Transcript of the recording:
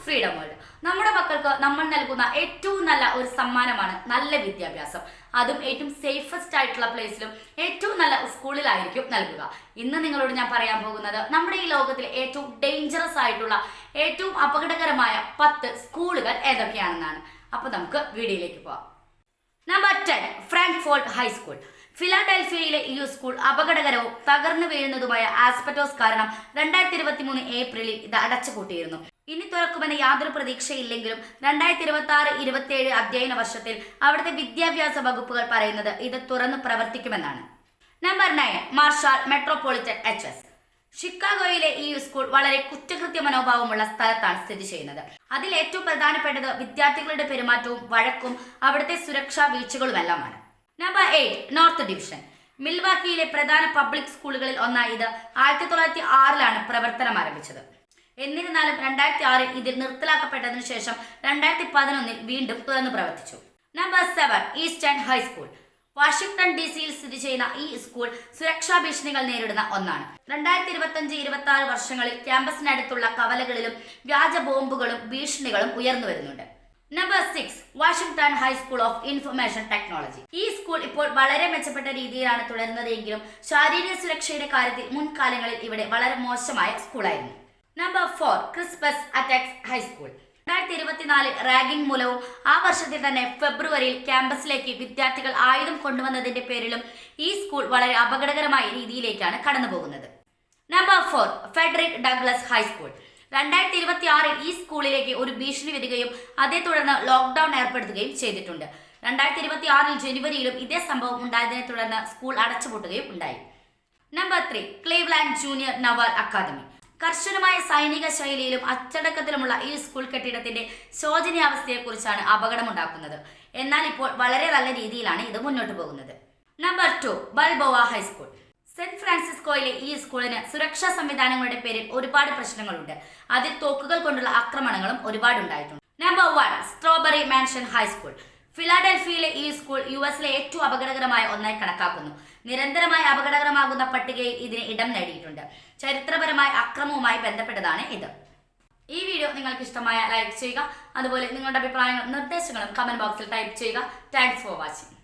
Freedom world. നമ്മുടെ മക്കൾക്ക് നമ്മൾ നൽകുന്ന ഏറ്റവും നല്ല ഒരു സമ്മാനമാണ് നല്ല വിദ്യാഭ്യാസം. അതും ഏറ്റവും സേഫസ്റ്റ് ആയിട്ടുള്ള പ്ലേസിലും ഏറ്റവും നല്ല സ്കൂളിലായിരിക്കും നൽകുക. ഇന്ന് നിങ്ങളോട് ഞാൻ പറയാൻ പോകുന്നത് നമ്മുടെ ഈ ലോകത്തിലെ ഏറ്റവും ഡേഞ്ചറസ് ആയിട്ടുള്ള ഏറ്റവും അപകടകരമായ 10 സ്കൂളുകൾ ഏതൊക്കെയാണെന്നാണ്. അപ്പൊ നമുക്ക് വീഡിയോയിലേക്ക് പോവാം. Number 10, Frankfurt high school. ഫിലാഡൽഫിയയിലെ ഈ സ്കൂൾ അപകടകരവും തകർന്നു വീഴുന്നതുമായ ആസ്പെറ്റോസ് കാരണം 2023 ഏപ്രിലിൽ ഇത് അടച്ചുപൂട്ടിയിരുന്നു. ഇനി തുറക്കുമെന്ന് യാതൊരു പ്രതീക്ഷയില്ലെങ്കിലും 2026-27 അധ്യയന വർഷത്തിൽ അവിടുത്തെ വിദ്യാഭ്യാസ വകുപ്പുകൾ പറയുന്നത് ഇത് തുറന്നു പ്രവർത്തിക്കുമെന്നാണ്. Number 9, Marshall Metropolitan HS. ഷിക്കാഗോയിലെ ഈ സ്കൂൾ വളരെ കുറ്റകൃത്യ മനോഭാവമുള്ള സ്ഥലത്താണ് സ്ഥിതി ചെയ്യുന്നത്. അതിൽ ഏറ്റവും പ്രധാനപ്പെട്ടത് വിദ്യാർത്ഥികളുടെ പെരുമാറ്റവും വഴക്കും അവിടുത്തെ സുരക്ഷാ വീഴ്ചകളുമെല്ലാമാണ്. Number 8, North Division. മിൽവാക്കിയിലെ പ്രധാന പബ്ലിക് സ്കൂളുകളിൽ ഒന്നായി ഇത് 1906 പ്രവർത്തനം ആരംഭിച്ചത്. എന്നിരുന്നാലും 2006 ഇതിൽ നിർത്തലാക്കപ്പെട്ടതിനു ശേഷം 2011 വീണ്ടും തുറന്നു പ്രവർത്തിച്ചു. Number 7, eastern high school. വാഷിംഗ്ടൺ DC-യിൽ സ്ഥിതി ചെയ്യുന്ന ഈ സ്കൂൾ സുരക്ഷാ ഭീഷണികൾ നേരിടുന്ന ഒന്നാണ്. 2025-26 വർഷങ്ങളിൽ ക്യാമ്പസിനടുത്തുള്ള കവലകളിലും വ്യാജ ബോംബുകളും ഭീഷണികളും ഉയർന്നു വരുന്നുണ്ട്. Number 6, Washington high school of information technology. ഈ സ്കൂൾ ഇപ്പോൾ വളരെ മെച്ചപ്പെട്ട രീതിയിലാണ് തുടരുന്നതെങ്കിലും ശാരീരിക സുരക്ഷയുടെ കാര്യത്തിൽ മുൻകാലങ്ങളിൽ ഇവിടെ വളരെ മോശമായ സ്കൂളായിരുന്നു. Number 4, Crispus Attucks high school. 2024 ragging മൂലവും ആ വർഷത്തിൽ തന്നെ ഫെബ്രുവരിയിൽ ക്യാമ്പസിലേക്ക് വിദ്യാർത്ഥികൾ ആയുധം കൊണ്ടുവന്നതിന്റെ പേരിലും ഈ സ്കൂൾ വളരെ അപകടകരമായ രീതിയിലേക്കാണ് കടന്നുപോകുന്നത്. Number 4, Federico Douglas high school. 2026 ഈ സ്കൂളിലേക്ക് ഒരു ഭീഷണി വരികയും അതേ തുടർന്ന് ലോക്ക്ഡൌൺ ഏർപ്പെടുത്തുകയും ചെയ്തിട്ടുണ്ട്. 2026 ജനുവരിയിലും ഇതേ സംഭവം ഉണ്ടായതിനെ തുടർന്ന് സ്കൂൾ അടച്ചുപൂട്ടുകയും ഉണ്ടായി. Number 3, Cleveland junior naval academy. കർശനമായ സൈനിക ശൈലിയിലും അച്ചടക്കത്തിലുമുള്ള ഈ സ്കൂൾ കെട്ടിടത്തിന്റെ ശോചനീയാവസ്ഥയെക്കുറിച്ചാണ് അപകടമുണ്ടാക്കുന്നത്. എന്നാൽ ഇപ്പോൾ വളരെ നല്ല രീതിയിലാണ് ഇത് മുന്നോട്ട് പോകുന്നത്. Number 2, Balboa high school. സെന്റ് ഫ്രാൻസിസ്കോയിലെ ഈ സ്കൂളിന് സുരക്ഷാ സംവിധാനങ്ങളുടെ പേരിൽ ഒരുപാട് പ്രശ്നങ്ങളുണ്ട്. അതിൽ തോക്കുകൾ കൊണ്ടുള്ള ആക്രമണങ്ങളും ഒരുപാട് ഉണ്ടായിട്ടുണ്ട്. Number 1, strawberry mansion high school. ഫിലാഡൽഫിയയിലെ ഈ സ്കൂൾ US-ലെ ഏറ്റവും അപകടകരമായ ഒന്നായി കണക്കാക്കുന്നു. നിരന്തരമായി അപകടകരമാകുന്ന പട്ടികയിൽ ഇതിന് ഇടം നേടിയിട്ടുണ്ട്. ചരിത്രപരമായ അക്രമവുമായി ബന്ധപ്പെട്ടതാണ് ഇത്. ഈ വീഡിയോ നിങ്ങൾക്ക് ഇഷ്ടമായ ലൈക്ക് ചെയ്യുക. അതുപോലെ നിങ്ങളുടെ അഭിപ്രായങ്ങളും നിർദ്ദേശങ്ങളും കമന്റ് ബോക്സിൽ ടൈപ്പ് ചെയ്യുക. Thanks for watching.